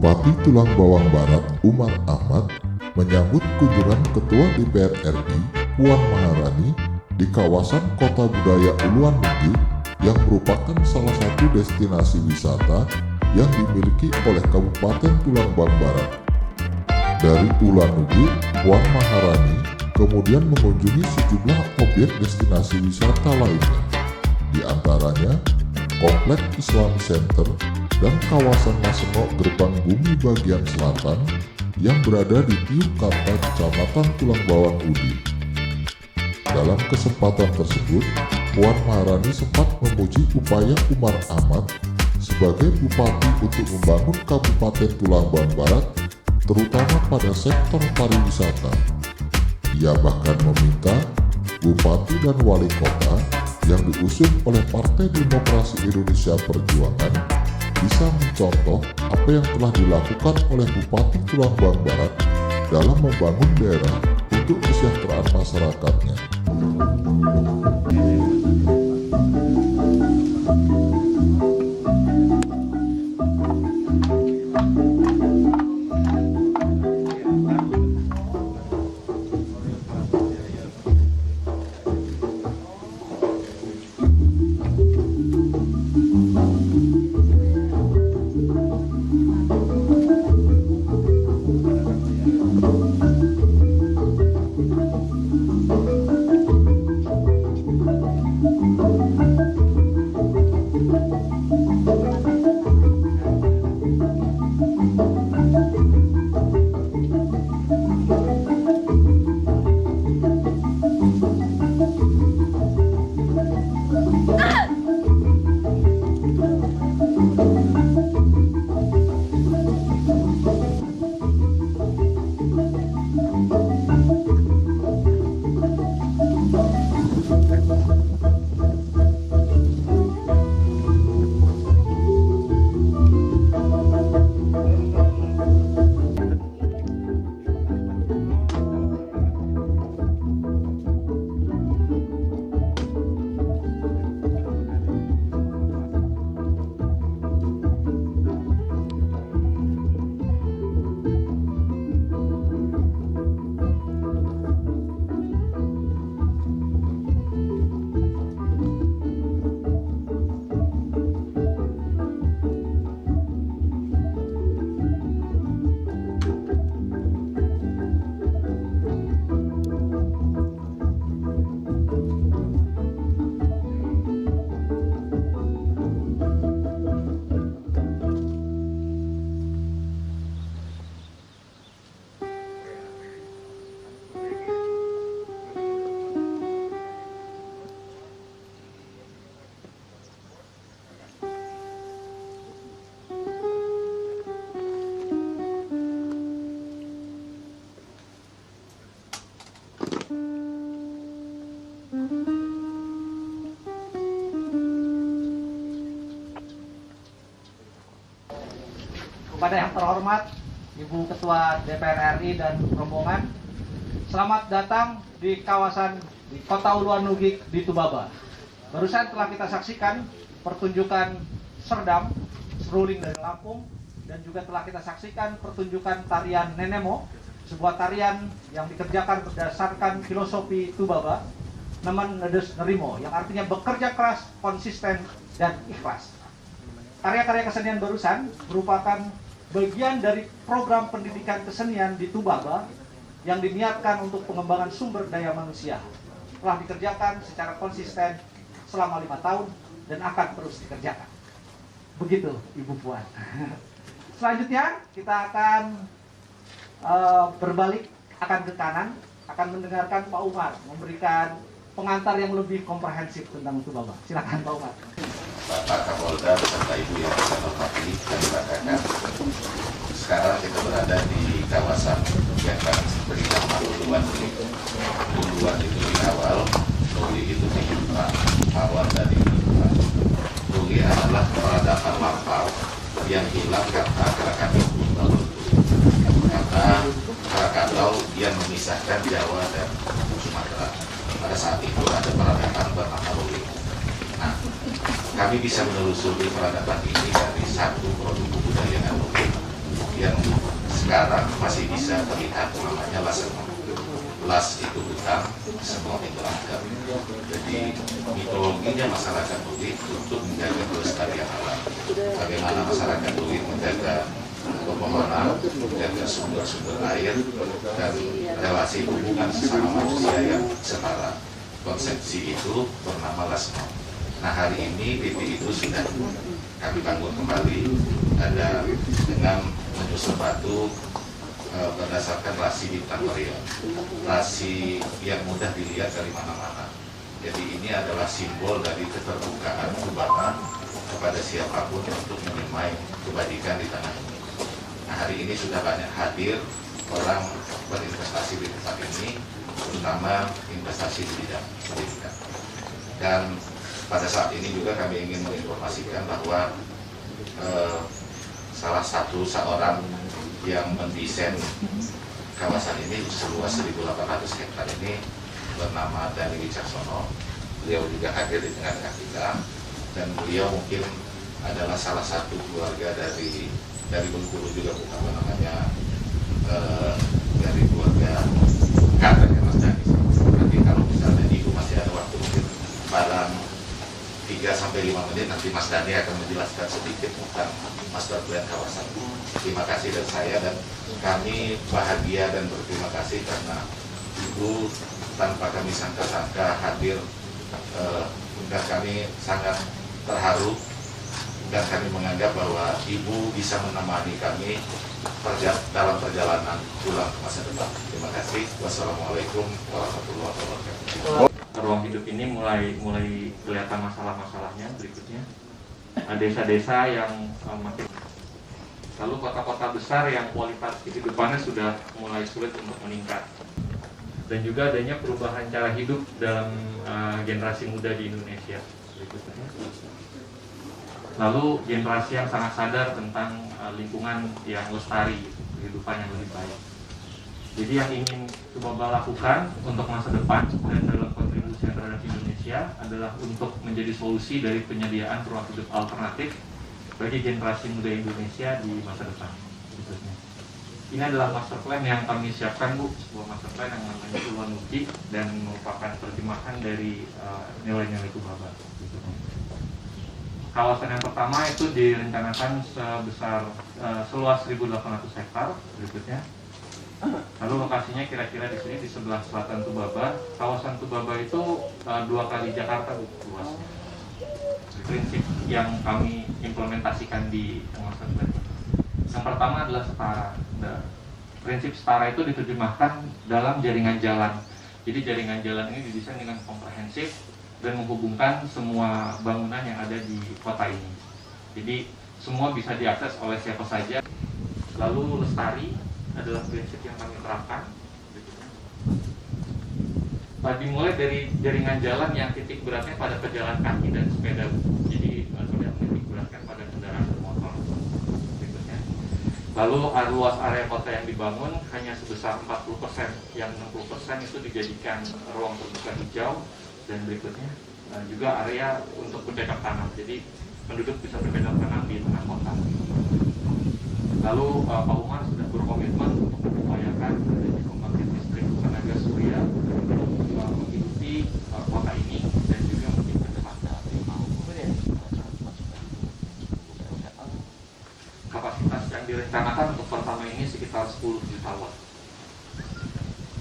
Bupati Tulang Bawang Barat Umar Ahmad menyambut kunjungan Ketua DPR RI Puan Maharani di kawasan Kota Budaya Uluan Nugik yang merupakan salah satu destinasi wisata yang dimiliki oleh Kabupaten Tulang Bawang Barat. Dari Uluan Nugik, Puan Maharani kemudian mengunjungi sejumlah objek destinasi wisata lainnya, di antaranya Komplek Islam Center dan kawasan Maseno Gerbang Bumi bagian selatan yang berada di Tiuk Kata, Kecamatan Tulang Bawang Udi. Dalam kesempatan tersebut, Puan Maharani sempat memuji upaya Umar Ahmad sebagai bupati untuk membangun Kabupaten Tulang Bawang Barat, terutama pada sektor pariwisata. Ia bahkan meminta bupati dan wali kota yang diusung oleh Partai Demokrasi Indonesia Perjuangan bisa mencontoh apa yang telah dilakukan oleh Bupati Tulang Bawang Barat dalam membangun daerah untuk kesejahteraan masyarakatnya. Kepada yang terhormat Ibu Ketua DPR RI dan rombongan, selamat datang di kawasan di Kota Uluan Nugik di Tubaba. Barusan telah kita saksikan pertunjukan serdam, seruling dari Lampung, dan juga telah kita saksikan pertunjukan tarian Nenemo, sebuah tarian yang dikerjakan berdasarkan filosofi Tubaba, Nemen Nedes Nerimo, yang artinya bekerja keras, konsisten, dan ikhlas. Karya-karya kesenian barusan merupakan bagian dari program pendidikan kesenian di Tubaba yang diniatkan untuk pengembangan sumber daya manusia. Telah dikerjakan secara konsisten selama 5 tahun dan akan terus dikerjakan. Begitu Ibu Puan. Selanjutnya kita akan berbalik, akan ke kanan, akan mendengarkan Pak Umar memberikan pengantar yang lebih komprehensif tentang Tubaba. Silakan Pak Umar. Bapak Kapolda beserta Ibu yang saya hormati dan kakak. Sekarang kita berada di kawasan yang kami beri nama Uluan Nugik. Uluan itu di awal, Nugik itu di depan, awal dari depan. Nugik adalah peradaban lampau yang hilang karena Krakatau. Karena Krakatau yang memisahkan Jawa dan Sumatera. Pada saat itu ada peradaban bernama Nugik. Nah, kami bisa menelusuri peradaban ini dari satu produk kebudayaan Nugik, yang sekarang masih bisa terlihat namanya las semong. Las itu hutan, semong itu angker. Jadi mitologinya masyarakat Luwih untuk menjaga kelestarian alam. Bagaimana masyarakat Luwih menjaga pepohonan, menjaga sumber-sumber air, dan relasi hubungan sesama manusia yang setara. Konsepsi itu bernama las semong. Nah, hari ini titik itu sudah kami bangun kembali, ada dengan menyusun batu berdasarkan rasi bintang Orion, rasi yang mudah dilihat dari mana-mana. Jadi ini adalah simbol dari keterbukaan Tubaba kepada siapapun untuk menyemai kebajikan di tanah ini. Nah, hari ini sudah banyak hadir orang berinvestasi di tempat ini, terutama investasi di bidang pendidikan. Dan pada saat ini juga kami ingin menginformasikan bahwa salah satu seorang yang mendesain kawasan ini seluas 1.800 hektar ini bernama Dani Wicaksono. Beliau juga hadir di tengah-tengah kita, dan beliau mungkin adalah salah satu keluarga dari Bengkulu juga, bukan namanya dari keluarga kadernya Mas Dani. Nanti kalau misalnya Ibu masih ada waktu mungkin barang 3-5 menit nanti Mas Dani akan menjelaskan sedikit tentang master plan kawasan. Terima kasih dari saya, dan kami bahagia dan berterima kasih karena Ibu tanpa kami sangka-sangka hadir, dan kami sangat terharu, dan kami menganggap bahwa Ibu bisa menemani kami dalam perjalanan pulang ke masa depan. Terima kasih. Wassalamualaikum warahmatullahi wabarakatuh. Ruang hidup ini mulai kelihatan masalah-masalahnya berikutnya. Desa-desa yang makin, lalu kota-kota besar yang kualitas kehidupannya sudah mulai sulit untuk meningkat, dan juga adanya perubahan cara hidup dalam generasi muda di Indonesia berikutnya. Lalu generasi yang sangat sadar tentang lingkungan yang lestari, kehidupan yang lebih baik. Jadi yang ingin Tubaba lakukan untuk masa depan dan dalam kontribusi terhadap Indonesia adalah untuk menjadi solusi dari penyediaan ruang hidup alternatif bagi generasi muda Indonesia di masa depan. Ini adalah master plan yang kami siapkan, Bu, sebuah master plan yang namanya Uluan Nuki dan merupakan terjemahan dari nilai-nilai Tubaba. Kawasan yang pertama itu direncanakan sebesar seluas 1.800 hektar berikutnya. Lalu lokasinya kira-kira di sini di sebelah selatan Tubaba. Kawasan Tubaba itu 2 kali Jakarta, Bu, luasnya. Prinsip yang kami implementasikan di master plan. Yang pertama adalah setara. Prinsip setara itu diterjemahkan dalam jaringan jalan. Jadi jaringan jalan ini didesain dengan komprehensif dan menghubungkan semua bangunan yang ada di kota ini. Jadi semua bisa diakses oleh siapa saja. Lalu lestari adalah prinsip yang kami terapkan. Dimulai dari jaringan jalan yang titik beratnya pada pejalan kaki dan sepeda. Jadi tidak menitik beratkan pada kendaraan bermotor. Berikutnya. Lalu luas area kota yang dibangun hanya sebesar 40%, yang 60% itu dijadikan ruang terbuka hijau, dan berikutnya juga area untuk bercocok tanam. Jadi penduduk bisa bercocok tanam di tengah kota. Lalu Pak Umar sudah berkomitmen untuk mengupayakan adanya pembangkit listrik tenaga surya untuk menghidupi kota ini dan juga menciptakan kapasitas yang direncanakan untuk pertama ini sekitar 10 juta watt.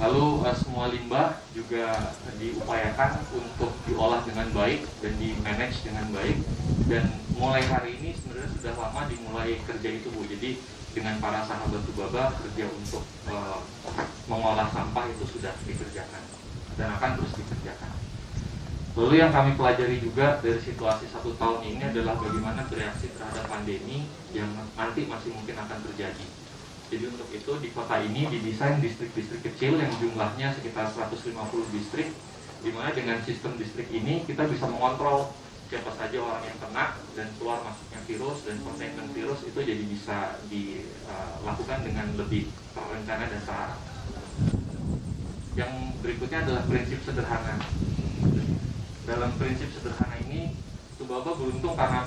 Lalu semua limbah juga diupayakan untuk diolah dengan baik dan di-manage dengan baik. Dan mulai hari ini sebenarnya sudah lama dimulai kerja itu, Bu. Jadi dengan para sahabat Tubaba kerja untuk mengolah sampah itu sudah dikerjakan dan akan terus dikerjakan. Lalu yang kami pelajari juga dari situasi 1 tahun ini adalah bagaimana bereaksi terhadap pandemi yang nanti masih mungkin akan terjadi. Jadi untuk itu di kota ini didesain distrik-distrik kecil yang jumlahnya sekitar 150 distrik, di mana dengan sistem distrik ini kita bisa mengontrol siapa saja orang yang kena dan keluar masuknya virus, dan containment virus itu jadi bisa dilakukan dengan lebih terencana dan terarah. Yang berikutnya adalah prinsip sederhana. Dalam prinsip sederhana ini Tubaba beruntung karena